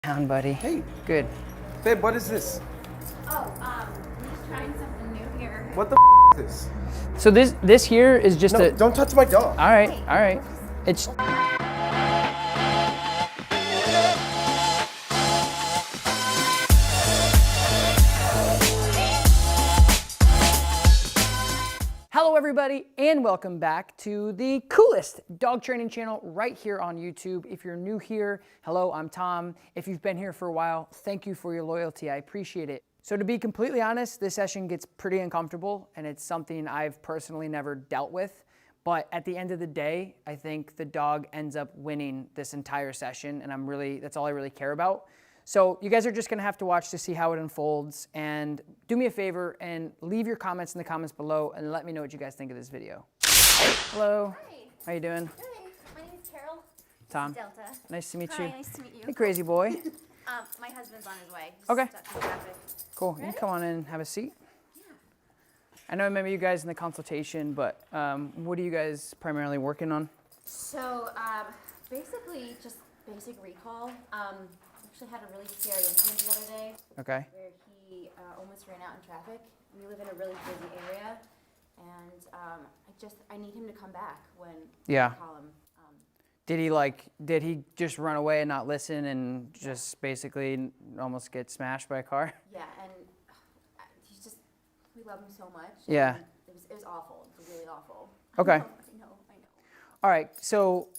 Down, buddy. Hey, Good. babe, what is this? Oh, we're just trying something new here. What the is this? So this here is just No, a. don't touch my dog. All right, all right. It's. Hello, everybody, and welcome back to the coolest dog training channel right here on YouTube. If you're new here, hello, I'm Tom. If you've been here for a while, thank you for your loyalty. I appreciate it. So to be completely honest, this session gets pretty uncomfortable, and it's something I've personally never dealt with. But at the end of the day, I think the dog ends up winning this entire session, and that's all I really care about. So you guys are just gonna have to watch to see how it unfolds, and do me a favor and leave your comments in the comments below and let me know what you guys think of this video. Hello. Hi. How you doing? Good. My name is Carol. Tom. Delta. Nice to meet Hi, you. nice to meet you. Hey, crazy boy. My husband's on his way. He's Okay. stuck in traffic. Cool. You can come on in and have a seat. I know I remember you guys in the consultation, but what are you guys primarily working on? So, basically, just basic recall. Actually had a really scary incident the other day Okay. where he almost ran out in traffic. We live in a really busy area, and I need him to come back when Yeah. I call him. Did he just run away and not listen and just basically almost get smashed by a car? Yeah, and we love him so much. Yeah. and It was awful. It was really awful. Okay. I know. All right, so,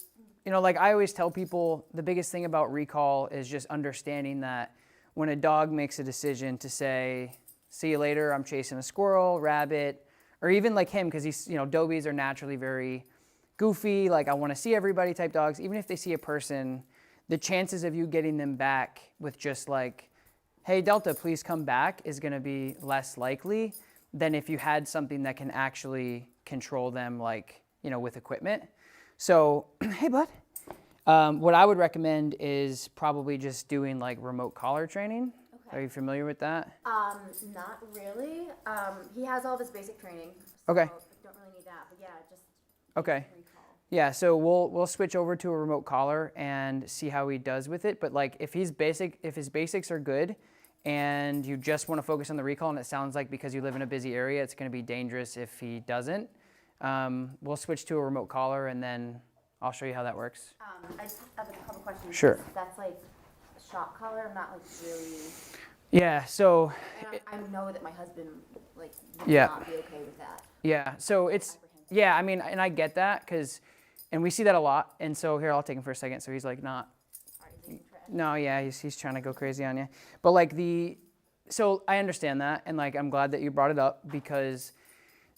like I always tell people, the biggest thing about recall is just understanding that when a dog makes a decision to say, see you later, I'm chasing a squirrel, rabbit, or even like him, because he's, Dobies are naturally very goofy, like I want to see everybody type dogs. Even if they see a person, the chances of you getting them back with just like, hey, Delta, please come back, is going to be less likely than if you had something that can actually control them, like, with equipment. So, hey, bud. What I would recommend is probably just doing like remote collar training. Okay. Are you familiar with that? Not really. He has all of his basic training. Okay. So don't really need that, but yeah, just Okay. recall. Yeah, so we'll switch over to a remote collar and see how he does with it. But like if his basics are good and you just want to focus on the recall, and it sounds like because you live in a busy area, it's going to be dangerous if he doesn't. We'll switch to a remote collar and then I'll show you how that works. I just have a couple questions. Sure. That's like a shock collar. I'm not like really. Yeah, so And I know that my husband like would Yeah. not be okay with that. yeah, so it's yeah, I mean, and I get that and we see that a lot. And so here, I'll take him for a second. So he's like not. Already taking trash. No, yeah, he's trying to go crazy on you. But like so I understand that, and like I'm glad that you brought it up because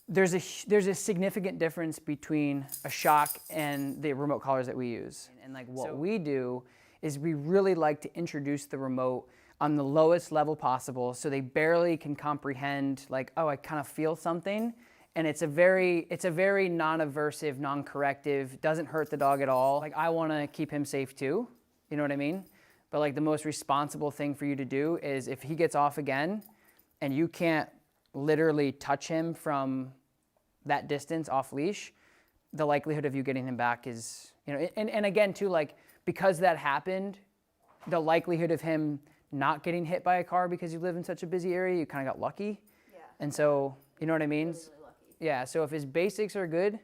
there's a significant difference between a shock and the remote collars that we use. And like what we do is we really like to introduce the remote on the lowest level possible, so they barely can comprehend like, oh, I kind of feel something. And it's a very non-aversive, non-corrective, doesn't hurt the dog at all. Like I want to keep him safe too, you know what I mean? But like the most responsible thing for you to do is if he gets off again and you can't literally touch him from that distance off leash, the likelihood of you getting him back is, and again too, like because that happened, the likelihood of him not getting hit by a car because you live in such a busy area, you kind of got lucky. Yeah. And so, you know what I mean? Really lucky. Yeah, so if his basics are good,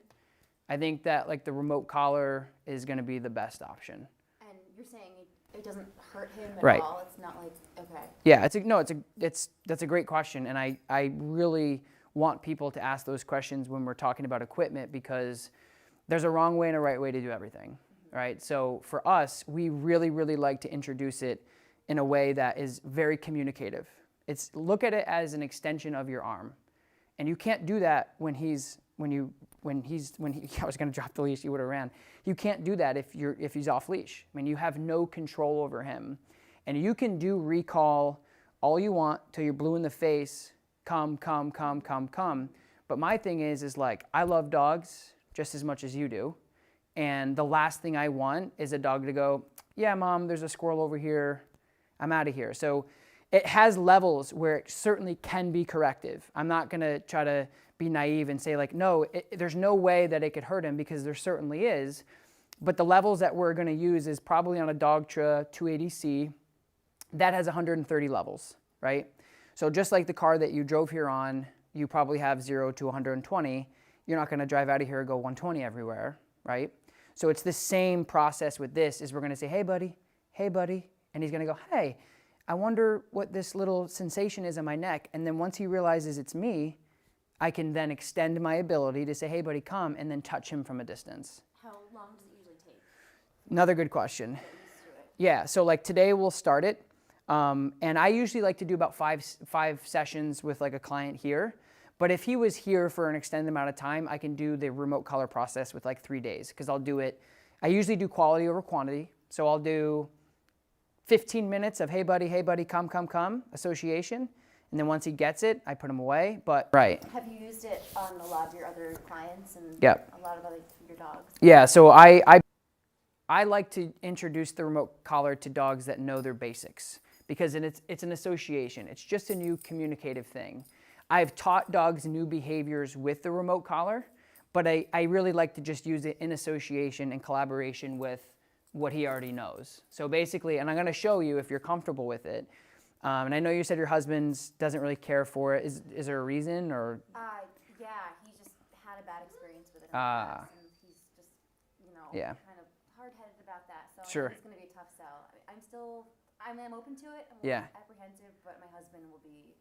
I think that like the remote collar is going to be the best option. And you're saying it doesn't hurt him at Right. all. It's not like okay. Yeah, that's a great question, and I really want people to ask those questions when we're talking about equipment because there's a wrong way and a right way to do everything, right? So for us, we really like to introduce it in a way that is very communicative. Look at it as an extension of your arm, and you can't do that when he I was going to drop the leash, he would have ran. You can't do that if he's off leash. I mean, you have no control over him. And you can do recall all you want till you're blue in the face, come. But my thing is like, I love dogs just as much as you do. And the last thing I want is a dog to go, yeah, Mom, there's a squirrel over here. I'm out of here. So it has levels where it certainly can be corrective. I'm not going to try to be naive and say like, no, there's no way that it could hurt him because there certainly is. But the levels that we're going to use is probably on a Dogtra 280C, that has 130 levels, right? So just like the car that you drove here on, you probably have 0 to 120. You're not going to drive out of here and go 120 everywhere, right? So it's the same process with this, is we're going to say, hey, buddy, and he's going to go, hey, I wonder what this little sensation is on my neck. And then once he realizes it's me, I can then extend my ability to say, hey, buddy, come, and then touch him from a distance. How long does it usually take? Another good question. Get used to it. Yeah, so like today we'll start it. And I usually like to do about five sessions with like a client here. But if he was here for an extended amount of time, I can do the remote collar process with like 3 days, because I'll do it. I usually do quality over quantity. So I'll do 15 minutes of hey buddy, come, association. And then once he gets it, I put him away. But right. Have you used it on a lot of your other clients and Yep. a lot of your dogs? Yeah, so I like to introduce the remote collar to dogs that know their basics, because it's an association. It's just a new communicative thing. I've taught dogs new behaviors with the remote collar, but I really like to just use it in association and collaboration with what he already knows. So basically, and I'm going to show you if you're comfortable with it. And I know you said your husband doesn't really care for it. Is there a reason, or? Yeah, he just had a bad experience with it in the past, and he's just, Yeah. kind of hard-headed about that. So Sure. it's going to be a tough sell. I mean, I'm open to it. I'm a Yeah. little apprehensive, but my husband will be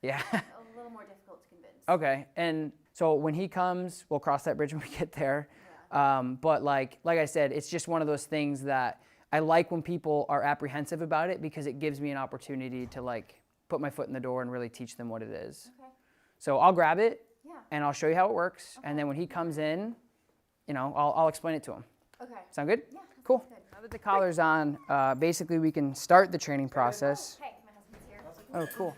Yeah. a little more difficult to convince. Okay, and so when he comes, we'll cross that bridge when we get there. Yeah. But like I said, it's just one of those things that I like when people are apprehensive about it, because it gives me an opportunity to like put my foot in the door and really teach them what it is. Okay. So I'll grab it Yeah. and I'll show you how it works. And then when he comes in, I'll explain it to him. Okay. Sound good? Yeah. Cool. Good. Now that the collar's on, basically we can start the training process. Hey, my husband's here. Oh, cool.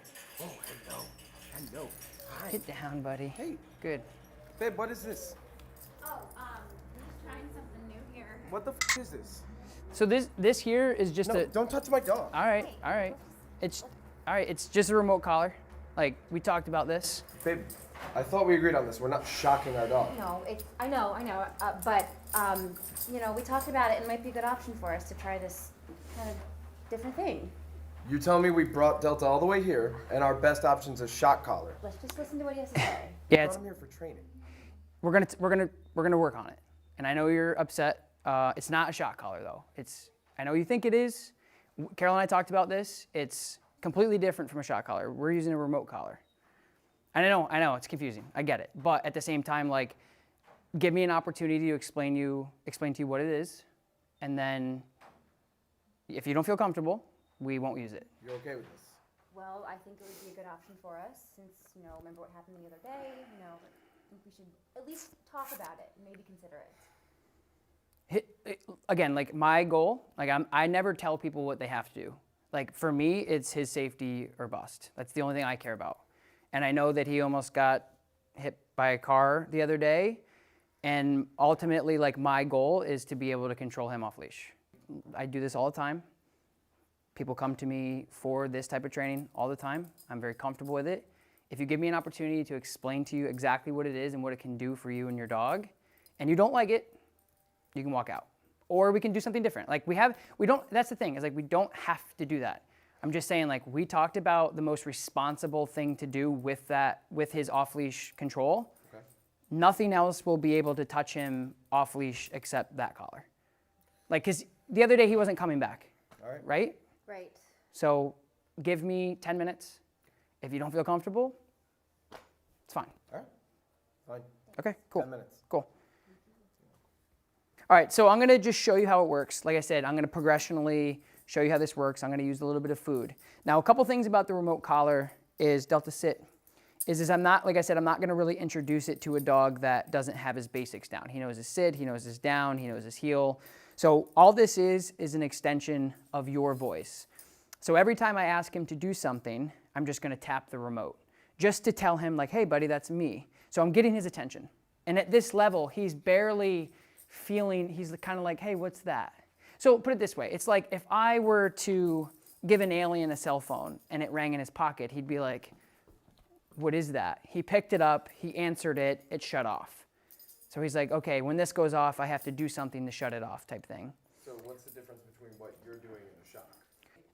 Hello. Hi. Get down, buddy. Hey, Good. babe, what is this? Oh, we're just trying something new here. What the is this? So this here is just No, a. don't touch my dog. All right. It's just a remote collar. Like we talked about this. Babe, I thought we agreed on this. We're not shocking our dog. No, I know, but we talked about it, and it might be a good option for us to try this kind of different thing. You tell me we brought Delta all the way here, and our best option's a shock collar. Let's just listen to what he has to say. Yeah, I it's, brought him here for training. we're gonna work on it. And I know you're upset. It's not a shock collar though. I know you think it is. Carol and I talked about this. It's completely different from a shock collar. We're using a remote collar. And I know it's confusing. I get it. But at the same time, like, give me an opportunity to explain to you what it is, and then if you don't feel comfortable, we won't use it. You're okay with this? Well, I think it would be a good option for us, since remember what happened the other day. I think we should at least talk about it and maybe consider it. Again, like my goal, like I never tell people what they have to do. Like for me, it's his safety or bust. That's the only thing I care about. And I know that he almost got hit by a car the other day. And ultimately, like my goal is to be able to control him off leash. I do this all the time. People come to me for this type of training all the time. I'm very comfortable with it. If you give me an opportunity to explain to you exactly what it is and what it can do for you and your dog, and you don't like it, you can walk out. Or we can do something different. Like that's the thing, is like we don't have to do that. I'm just saying, like, we talked about the most responsible thing to do with his off-leash control. Okay. Nothing else will be able to touch him off-leash except that collar. Like, because the other day he wasn't coming back, All right. right? Right. So give me 10 minutes. If you don't feel comfortable, it's fine. All right. Fine. Okay, cool. 10 minutes. Cool. All right, so I'm gonna just show you how it works. Like I said, I'm gonna progressionally show you how this works. I'm gonna use a little bit of food. Now, a couple things about the remote collar is Delta Sit. I'm not, like I said, I'm not gonna really introduce it to a dog that doesn't have his basics down. He knows his sit, he knows his down, he knows his heel. So all this is an extension of your voice. So every time I ask him to do something, I'm just gonna tap the remote, just to tell him like, hey buddy, that's me. So I'm getting his attention. And at this level, he's barely feeling, he's kind of like, hey, what's that? So put it this way, it's like if I were to give an alien a cell phone and it rang in his pocket, he'd be like, what is that? He picked it up, he answered it, it shut off. So he's like, okay, when this goes off, I have to do something to shut it off type thing. So what's the difference between what you're doing and a shock?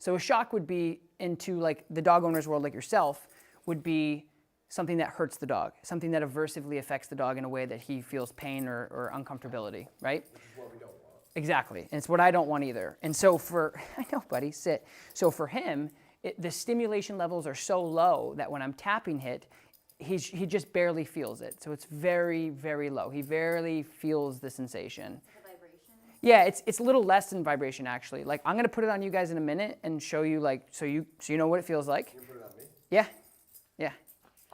So a shock would be into like the dog owner's world, like yourself, would be something that hurts the dog, something that aversively affects the dog in a way that he feels pain or uncomfortability, right? Which is what we don't want. Exactly, and it's what I don't want either. And so I know, buddy, sit. So for him, the stimulation levels are so low that when I'm tapping it, he just barely feels it. So it's very, very low. He barely feels the sensation. The vibration. Yeah, it's a little less than vibration actually. Like I'm gonna put it on you guys in a minute and show you like so you know what it feels like. You can put it on me. Yeah, yeah.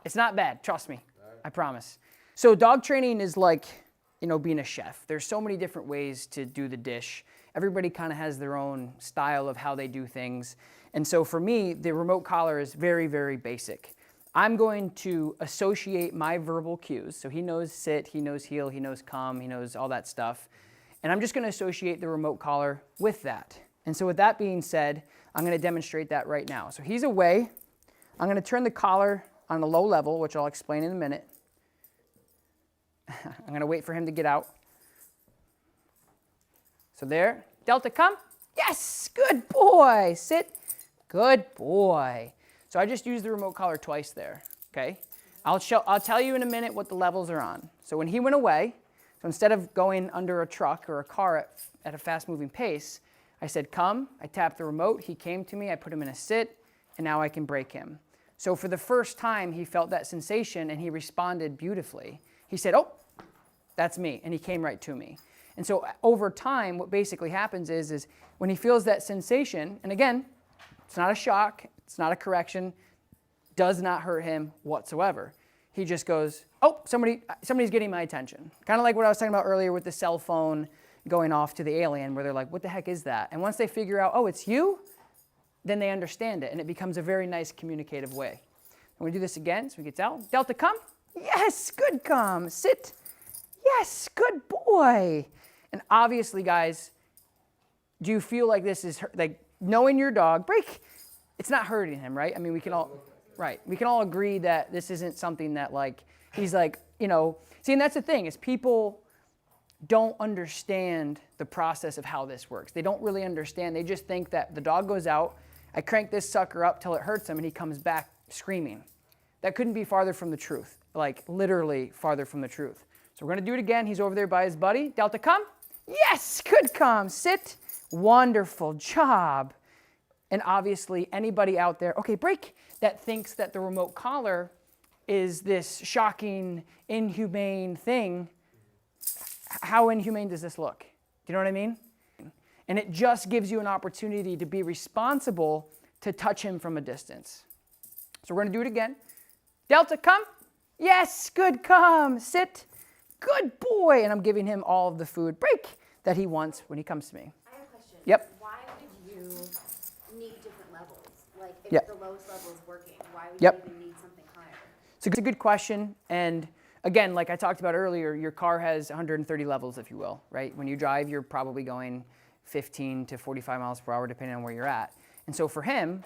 It's not bad, trust me. I promise. So dog training is like, being a chef. There's so many different ways to do the dish. Everybody kind of has their own style of how they do things. And so for me, the remote collar is very, very basic. I'm going to associate my verbal cues. So he knows sit, he knows heel, he knows come, he knows all that stuff. And I'm just going to associate the remote collar with that. And so with that being said, I'm going to demonstrate that right now. So he's away. I'm going to turn the collar on a low level, which I'll explain in a minute. I'm going to wait for him to get out. So there. Delta, come. Yes, good boy. Sit. Good boy. So I just used the remote collar twice there, okay? I'll tell you in a minute what the levels are on. So when he went away, so instead of going under a truck or a car at a fast-moving pace, I said, come. I tapped the remote. He came to me. I put him in a sit, and now I can break him. So for the first time, he felt that sensation, and he responded beautifully. He said, oh, that's me, and he came right to me. And so over time, what basically happens is when he feels that sensation, and again, it's not a shock, it's not a correction, does not hurt him whatsoever. He just goes, oh, somebody's getting my attention. Kind of like what I was talking about earlier with the cell phone going off to the alien, where they're like, what the heck is that? And once they figure out, oh, it's you, then they understand it, and it becomes a very nice communicative way. And we do this again, so he gets out. Delta, come. Yes, good come. Sit. Yes, good boy. And obviously, guys, do you feel like this is like knowing your dog, break, it's not hurting him, right? I mean, we can all agree that this isn't something that like, he's like, see, and that's the thing is people don't understand the process of how this works. They don't really understand. They just think that the dog goes out, I crank this sucker up till it hurts him and he comes back screaming. That couldn't be farther from the truth, like literally farther from the truth. So we're gonna do it again. He's over there by his buddy. Delta, come. Yes, good come. Sit. Wonderful job. And obviously anybody out there, okay, break, that thinks that the remote collar is this shocking, inhumane thing. How inhumane does this look? Do you know what I mean? And it just gives you an opportunity to be responsible to touch him from a distance. So we're gonna do it again. Delta, come. Yes, good come. Sit. Good boy. And I'm giving him all of the food break that he wants when he comes to me. I have a question. Yep. Why would you need different levels? Like, if Yep. the lowest level is working, why would Yep. you even need something higher? It's a good question. And again, like I talked about earlier, your car has 130 levels, if you will, right? When you drive, you're probably going 15 to 45 miles per hour, depending on where you're at. And so for him,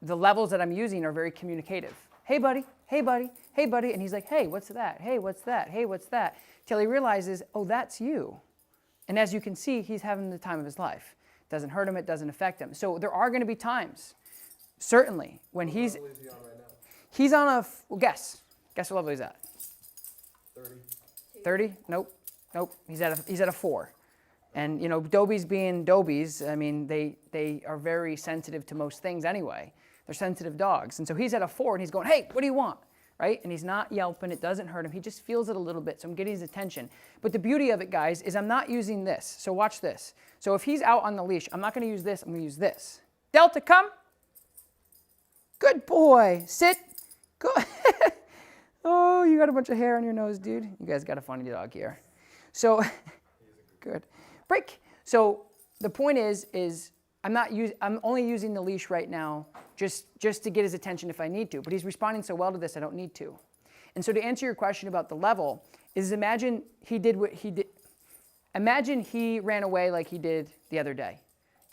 the levels that I'm using are very communicative. Hey, buddy. Hey, buddy. Hey, buddy. And he's like, hey, what's that? Hey, what's that? Hey, what's that? Till he realizes, oh, that's you. And as you can see, he's having the time of his life. It doesn't hurt him. It doesn't affect him. So there are going to be times, certainly, when What level is he on right now? he's on a, well, guess what level he's at? 30. 30? Nope. He's at a 4. And Dobies being Dobies, I mean, they are very sensitive to most things anyway. They're sensitive dogs. And so he's at a 4 and he's going, hey, what do you want? Right? And he's not yelping, it doesn't hurt him. He just feels it a little bit, so I'm getting his attention. But the beauty of it, guys, is I'm not using this. So watch this. So if he's out on the leash, I'm not gonna use this, I'm gonna use this. Delta, come. Good boy. Sit. Good. Oh, you got a bunch of hair on your nose, dude. You guys got a funny dog here. So, good. Break. So the point is I'm only using the leash right now just to get his attention if I need to. But he's responding so well to this, I don't need to. And so to answer your question about the level, is imagine he did what he did. Imagine he ran away like he did the other day.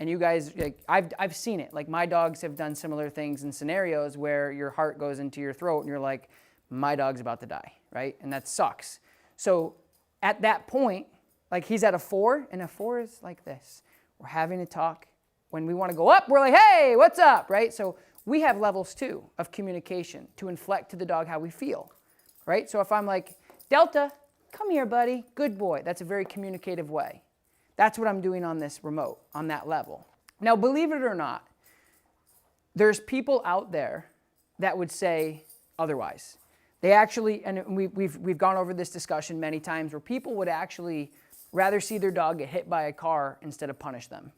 And you guys, like, I've seen it. Like my dogs have done similar things in scenarios where your heart goes into your throat and you're like, my dog's about to die, right? And that sucks. So at that point, like he's at a 4, and a 4 is like this. We're having a talk. When we want to go up, we're like, hey, what's up, right? So we have levels too of communication to inflect to the dog how we feel, right? So if I'm like, Delta, come here, buddy, good boy. That's a very communicative way. That's what I'm doing on this remote, on that level. Now, believe it or not, there's people out there that would say otherwise. They actually, and we've gone over this discussion many times, where people would actually rather see their dog get hit by a car instead of punish them.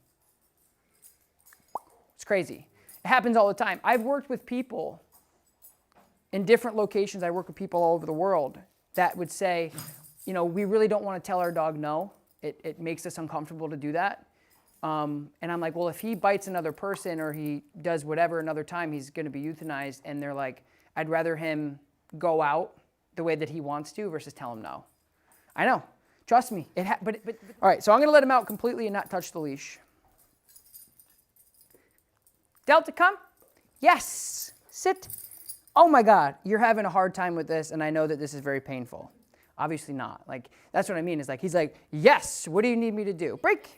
It's crazy. It happens all the time. I've worked with people in different locations. I work with people all over the world that would say, you know, we really don't want to tell our dog no. It makes us uncomfortable to do that. And I'm like, well, if he bites another person or he does whatever another time, he's going to be euthanized. And they're like, I'd rather him go out the way that he wants to versus tell him no. I know. Trust me. But all right, so I'm going to let him out completely and not touch the leash. Delta, come. Yes. Sit. Oh my God, you're having a hard time with this, and I know that this is very painful. Obviously not. Like, that's what I mean. Is like, he's like, yes, what do you need me to do? Break.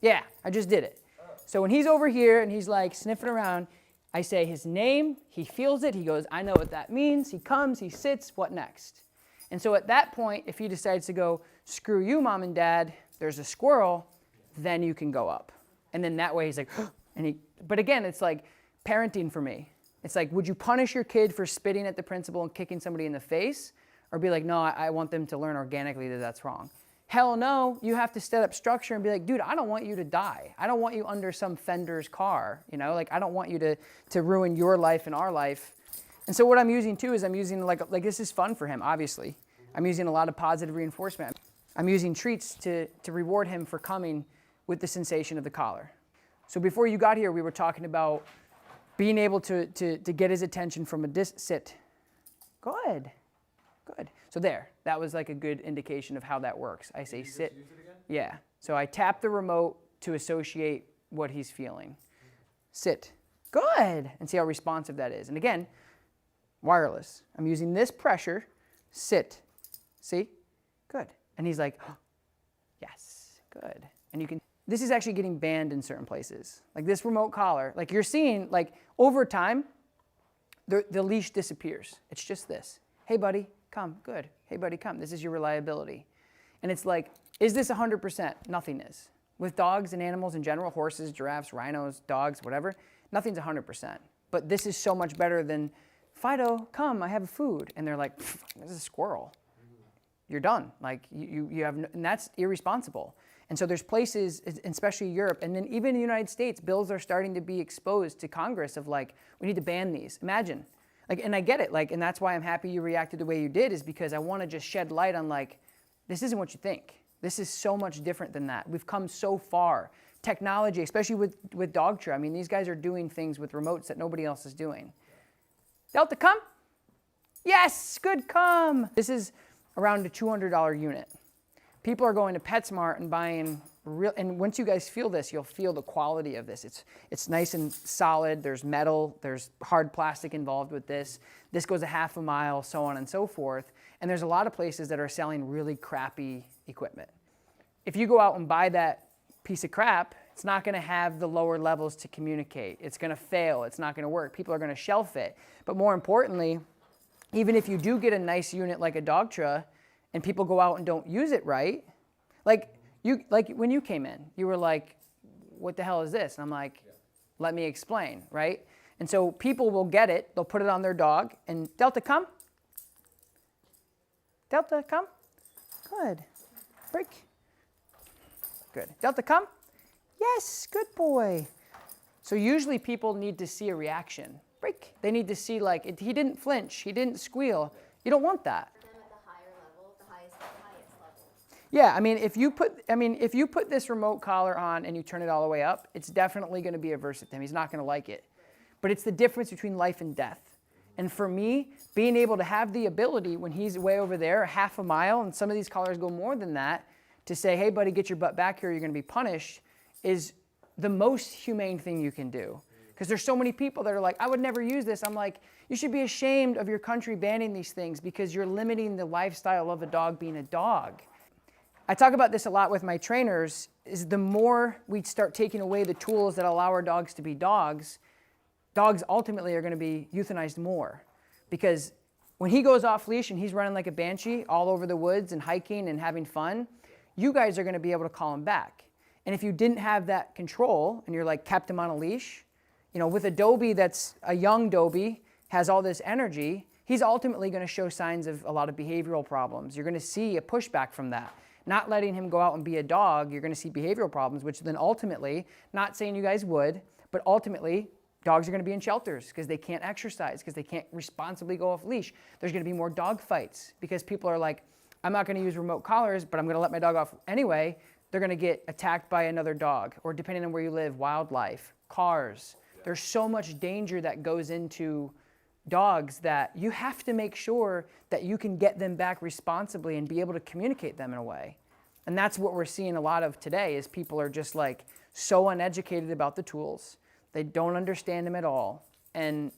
Yeah, I just did it. So when he's over here and he's like sniffing around, I say his name, he feels it, he goes, I know what that means. He comes, he sits, what next? And so at that point, if he decides to go, screw you, mom and dad, there's a squirrel, then you can go up. And then that way he's like, but again, it's like parenting for me. It's like, would you punish your kid for spitting at the principal and kicking somebody in the face? Or be like, no, I want them to learn organically that that's wrong. Hell no, you have to set up structure and be like, dude, I don't want you to die. I don't want you under some fender's car, you know? Like, I don't want you to ruin your life and our life. And so what I'm using too is I'm using like this is fun for him, obviously. I'm using a lot of positive reinforcement. I'm using treats to reward him for coming with the sensation of the collar. So before you got here, we were talking about being able to get his attention from a sit. Good. Good. So there, that was like a good indication of how that works. I say sit. Use it again? Yeah. So I tap the remote to associate what he's feeling. Sit. Good. And see how responsive that is. And again, wireless. I'm using this pressure. Sit. See? Good. And he's like, oh, yes, good. And you can, this is actually getting banned in certain places. Like this remote collar, like you're seeing, like over time, the leash disappears. It's just this. Hey, buddy, come. Good. Hey, buddy, come. This is your reliability. And it's like, is this 100%? Nothing is. With dogs and animals in general, horses, giraffes, rhinos, dogs, whatever, nothing's 100%. But this is so much better than, Fido, come, I have food. And they're like, this is a squirrel. You're done. Like, you have, and that's irresponsible. And so there's places, especially Europe, and then even in the United States, bills are starting to be exposed to Congress of like, we need to ban these. Imagine. Like, and I get it, like, and that's why I'm happy you reacted the way you did, is because I want to just shed light on like, this isn't what you think. This is so much different than that. We've come so far. Technology, especially with Dogtra, I mean, these guys are doing things with remotes that nobody else is doing. Delta, come. Yes, good, come. This is around a $200 unit. People are going to PetSmart and buying real, and once you guys feel this, you'll feel the quality of this. It's nice and solid. There's metal, there's hard plastic involved with this. This goes a half a mile, so on and so forth. And there's a lot of places that are selling really crappy equipment. If you go out and buy that piece of crap, it's not gonna have the lower levels to communicate. It's gonna fail, it's not gonna work. People are gonna shelf it. But more importantly, even if you do get a nice unit like a Dogtra and people go out and don't use it right, like when you came in, you were like, what the hell is this? And I'm like, let me explain, right? And so people will get it, they'll put it on their dog, and Delta, come. Delta, come. Good. Break. Good. Delta, come. Yes, good boy. So usually people need to see a reaction. Break. They need to see like, he didn't flinch, he didn't squeal. You don't want that. For them at the higher level, the highest level. Yeah, I mean, if you put this remote collar on and you turn it all the way up, it's definitely going to be aversive to him. He's not going to like it. But it's the difference between life and death. And for me, being able to have the ability when he's way over there, half a mile, and some of these collars go more than that, to say, hey, buddy, get your butt back here, you're going to be punished, is the most humane thing you can do. Because there's so many people that are like, I would never use this. I'm like, you should be ashamed of your country banning these things because you're limiting the lifestyle of a dog being a dog. I talk about this a lot with my trainers, is the more we start taking away the tools that allow our dogs to be dogs, dogs ultimately are going to be euthanized more. Because when he goes off leash and he's running like a banshee all over the woods and hiking and having fun, you guys are going to be able to call him back. And if you didn't have that control and you're like kept him on a leash, you know, with a Dobie that's a young Dobie, has all this energy, he's ultimately going to show signs of a lot of behavioral problems. You're going to see a pushback from that. Not letting him go out and be a dog, you're going to see behavioral problems, which then ultimately, not saying you guys would, but ultimately, dogs are going to be in shelters because they can't exercise, because they can't responsibly go off leash. There's going to be more dog fights because people are like, I'm not going to use remote collars, but I'm going to let my dog off anyway. They're going to get attacked by another dog, or depending on where you live, wildlife, cars. There's so much danger that goes into dogs that you have to make sure that you can get them back responsibly and be able to communicate them in a way. And that's what we're seeing a lot of today is people are just like so uneducated about the tools. They don't understand them at all. And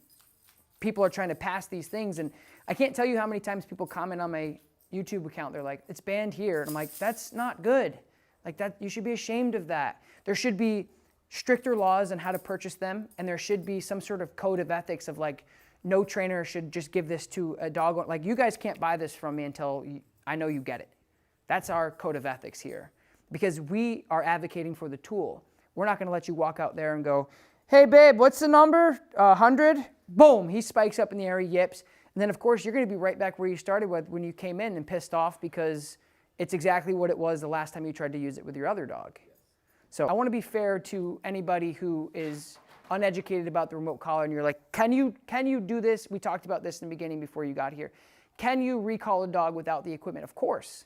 people are trying to pass these things. And I can't tell you how many times people comment on my YouTube account. They're like, it's banned here. And I'm like, that's not good. Like that, you should be ashamed of that. There should be stricter laws on how to purchase them. And there should be some sort of code of ethics of like, no trainer should just give this to a dog. Like, you guys can't buy this from me until I know you get it. That's our code of ethics here. Because we are advocating for the tool. We're not going to let you walk out there and go, hey, babe, what's the number? 100? Boom, he spikes up in the air, he yips. And then, of course, you're going to be right back where you started with when you came in and pissed off because it's exactly what it was the last time you tried to use it with your other dog. So I want to be fair to anybody who is uneducated about the remote collar and you're like, can you do this? We talked about this in the beginning before you got here. Can you recall a dog without the equipment? Of course.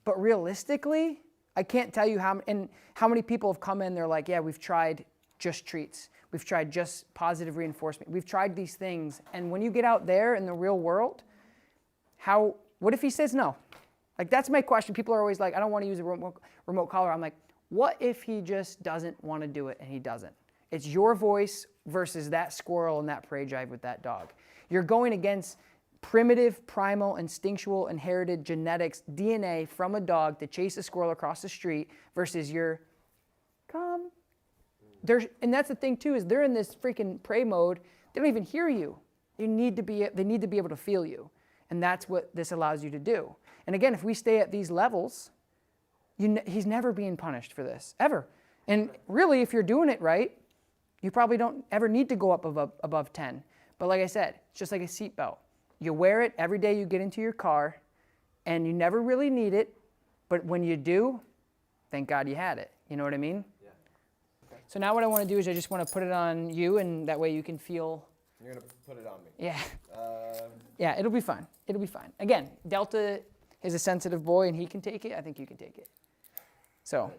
But realistically, I can't tell you how many people have come in, they're like, yeah, we've tried just treats. We've tried just positive reinforcement. We've tried these things. And when you get out there in the real world, what if he says no? Like, that's my question. People are always like, I don't want to use a remote collar. I'm like, what if he just doesn't want to do it and he doesn't? It's your voice versus that squirrel and that prey drive with that dog. You're going against primitive, primal, instinctual, inherited genetics, DNA from a dog to chase a squirrel across the street versus your, come. And that's the thing too, is they're in this freaking prey mode. They don't even hear you. They need to be able to feel you. And that's what this allows you to do. And again, if we stay at these levels, he's never being punished for this, ever. And really, if you're doing it right, you probably don't ever need to go up above 10. But like I said, it's just like a seatbelt. You wear it every day you get into your car, and you never really need it. But when you do, thank God you had it. You know what I mean? Yeah. Okay. So now what I want to do is I just want to put it on you, and that way you can feel. You're going to put it on me. Yeah. Yeah, it'll be fine. It'll be fine. Again, Delta is a sensitive boy, and he can take it. I think you can take it. So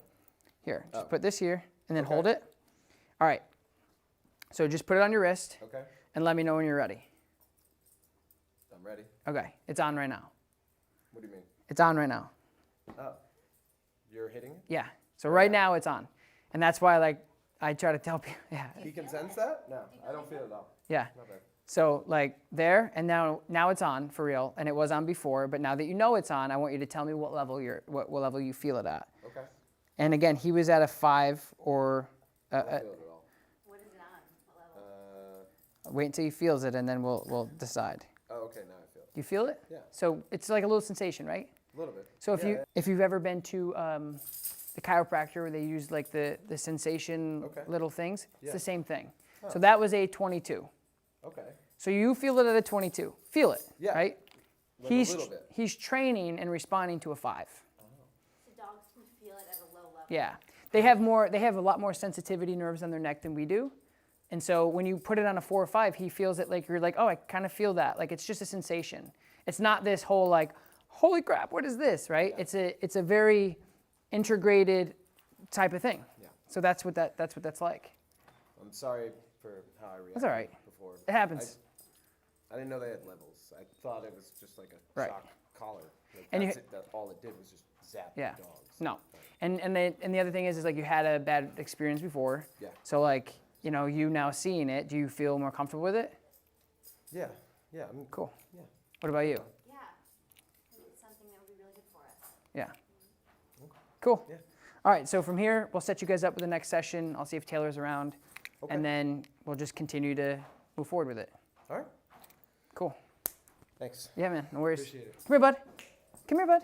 here, just put this here, and then hold it. All right. So just put it on your wrist. Okay. And let me know when you're ready. I'm ready. Okay, it's on right now. What do you mean? It's on right now. Oh. You're hitting it? Yeah. So right now it's on. And that's why I try to tell people, yeah. He can sense that? No, I don't feel it at all. Yeah. Not bad. So there, and now it's on for real, and it was on before, but now that you know it's on, I want you to tell me what level what level you feel it at. Okay. And again, he was at a 5 or I don't feel it at all. What is it on? What level? wait until he feels it, and then we'll decide. Oh, okay, now I feel it. Do you feel it? Yeah. So it's like a little sensation, right? A little bit. So Yeah, if you've ever been to the chiropractor where they use like the sensation little things, it's Yeah. the same thing. So that was a 22. Okay. So you feel it at a 22. Feel it, Yeah. right? Like a little bit. He's training and responding to a 5. So dogs can feel it at a low level. Yeah. They have a lot more sensitivity nerves on their neck than we do. And so when you put it on a 4 or 5, he feels it like you're like, oh, I kind of feel that. Like it's just a sensation. It's not this whole like, holy crap, what is this, right? Yeah. It's a very integrated type of thing. Yeah. So that's what that's like. I'm sorry for how I reacted That's all right. before. It happens. I didn't know they had levels. I thought it was just like a Right. shock collar. Like And that's it. All it did was just zap Yeah. the dogs. No. And the other thing is like you had a bad experience before. Yeah. So like, you now seeing it, do you feel more comfortable with it? Yeah. Yeah. I mean, Cool. Yeah. What about you? Yeah. It's something that would be really good for us. Yeah. Cool. Yeah. All right, so from here, we'll set you guys up with the next session. I'll see if Taylor's around, Okay. and then we'll just continue to move forward with it. All right. Cool. Thanks. Yeah, man, no worries. Appreciate it. Come here, bud. Come here, bud.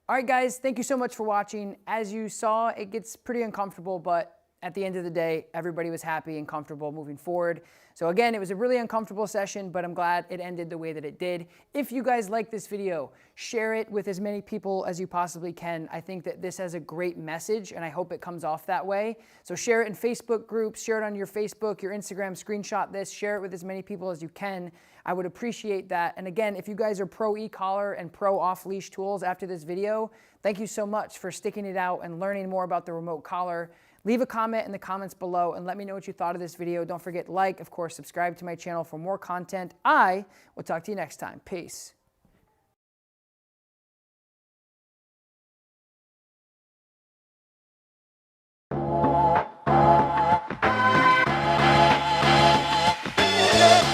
All right, guys, thank you so much for watching. As you saw, it gets pretty uncomfortable, but at the end of the day, everybody was happy and comfortable moving forward. So again, it was a really uncomfortable session, but I'm glad it ended the way that it did. If you guys like this video, share it with as many people as you possibly can. I think that this has a great message, and I hope it comes off that way. So share it in Facebook groups, share it on your Facebook, your Instagram, screenshot this, share it with as many people as you can. I would appreciate that. And again, if you guys are pro e-collar and pro off-leash tools after this video, thank you so much for sticking it out and learning more about the remote collar. Leave a comment in the comments below and let me know what you thought of this video. Don't forget to like, of course, subscribe to my channel for more content. I will talk to you next time. Peace. Yeah.